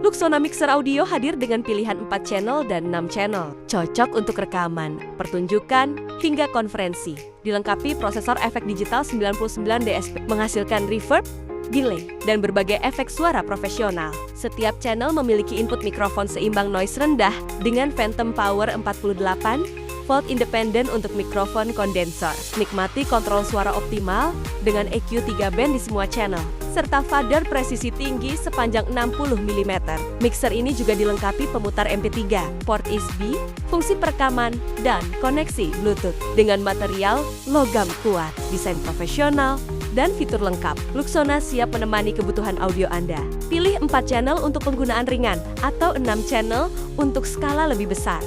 Luxona Mixer Audio hadir dengan pilihan 4 channel dan 6 channel. Cocok untuk rekaman, pertunjukan, hingga konferensi. Dilengkapi prosesor efek digital 99 DSP, menghasilkan reverb, delay, dan berbagai efek suara profesional. Setiap channel memiliki input mikrofon seimbang noise rendah dengan phantom power 48 volt independen untuk mikrofon kondensor. Nikmati kontrol suara optimal dengan EQ 3 band di semua channel, serta fader presisi tinggi sepanjang 60 mm. Mixer ini juga dilengkapi pemutar MP3, port USB, fungsi perekaman, dan koneksi Bluetooth. Dengan material logam kuat, desain profesional, dan fitur lengkap, Luxona siap menemani kebutuhan audio Anda. Pilih 4 channel untuk penggunaan ringan atau 6 channel untuk skala lebih besar.